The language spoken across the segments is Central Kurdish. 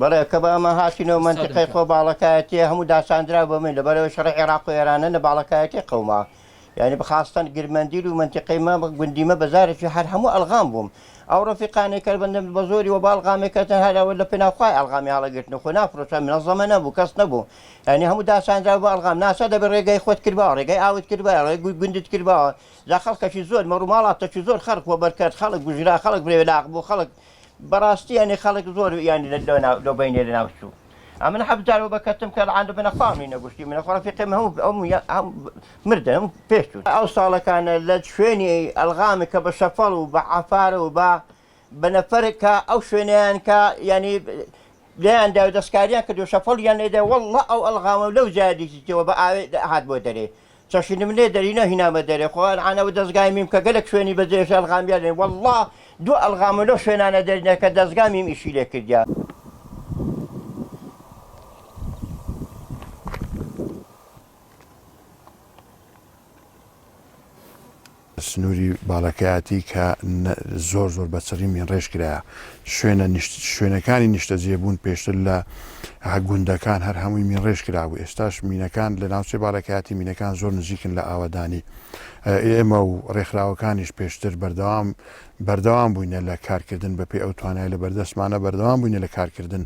بەڵێ کە بە ئەمە هاتینەوە منتیقەی خۆ باڵەکایەتی هەموو داساندرا بۆ من لەبەرەوە شەڕی عێراق و ئێرانە لە باڵەکایەتی قەوما یعنی بخاستن گرمەندیل و منتیقەی مە گوندیمە بەزارێکی هەر هەموو ئەلغام بووم ئەو ڕەفیقانەی کە بەندەم بە زۆری و باڵغامێکەکەتەن هەراوە لە پێناوخوای ئەلغامی هەڵەگرتن خۆ نافرۆشە منەظەمە نەبوو کەس نەبوو یعنی هەموو داساندرا بۆ ئەلغام ناسا دەبێت ڕێگەی خۆت کردباوە ڕێگەی ئاوت کردباوە ڕێگوی گوندت کردباوە جا خەڵکەشی زۆر مەڕووماڵاتەکی زۆر خەڵک بۆ بەرکرد خەڵک گوژرا خەڵک برێلاق بوو خەڵک بەڕاستی ینی خەڵک زۆر ینی لە بینێ لە ناوچوو ئەمن حەبدارەوە بەکەتم کە لەعاند بنەخوامی نەگوشتی منە خۆڕەفیقم هەموو مردن پێشتون ئەو ساڵەکانە لە شوێنی ئەلغامی کە بە شەفەڵ و بە عافارە و بە نەفەرکە ئەو شوێنیان کە ینی لێیاندا و دەستکاریان کردو شەفەڵ یان لێدا وەڵڵا ئەو ئەلغامە لەو جادیتەوە بە ئاوێ هات بۆ دەرێ چەشینم لێ دەرینە هینامە دەرێ خۆیان عانەوە دەستگای میم کە گەلک شوێنی بەجێش ئەلغامیان لێن وەڵڵا دوو ئەلغامە لەو شوێنانە دەرینە کە دەستگا میم ئیشی لێ کردیا سنووری باڵەکایەتی کە زۆر زۆر بەچڕی من ڕێژ کرایە شوێنەکانی نیشتەجێبوون پێشتر لە گوندەکان هەر هەمووی من ڕێژ کرابوو ئێستاش مینەکان لە ناوچەی باڵەکایەتی مینەکان زۆر نزیکن لە ئاوەدانی ئێمە و ڕێکخراوەکانیش پێشتر بەردەوام بووینە لە کارکردن بەپێی ئەو توانای لە بەردەستمانە بەردەوام بووینە لە کارکردن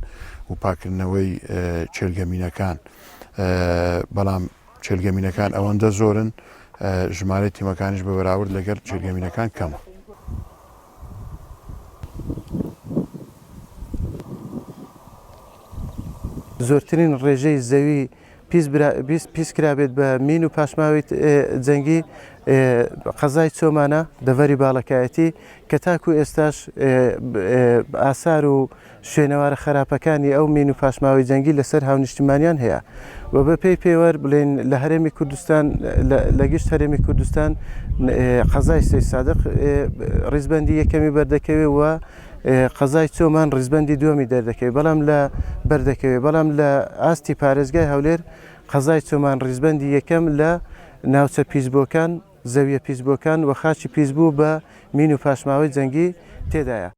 و پاکردنەوەی چێلگەمینەکان بەڵام چێلگەمینەکان ئەوەندە زۆرن ژمارەی تیمەکانیش بە بەراورد لەگەڵ چێلگەمینەکان کەمە. زۆرترین ڕێژەی زەوی پیس کرابێت بە مین و پاشماوی جەنگی قەزای چۆمانە دەڤەری باڵەکایەتی کە تاکو ئێستاش ئاسار و شوێنەوارە خراپەکانی ئەو مین و پاشماوی جەنگی لەسەر هاونیشتیمانیان هەیە و بە پێی پێوە بڵێن لە هەرێمی کوردستان لە گشت هەرێمی کوردستان قەزای سەید سادق ڕیزبەندی یەکەمی بەردەکەوێ و قەزای چۆمان ڕیزبەندی دووەمی دەردەکەوێت بەڵام لە بەردەکەوێت بەڵام لە ئاستی پارێزگای هەولێر قەزای چۆمان ڕیزبەندی یەکەم لە ناوچە پیسبووەکان زەویە پیسبووەکان و خاچی پیسبوو بە مین و پاشماوەی جەنگی تێدایە.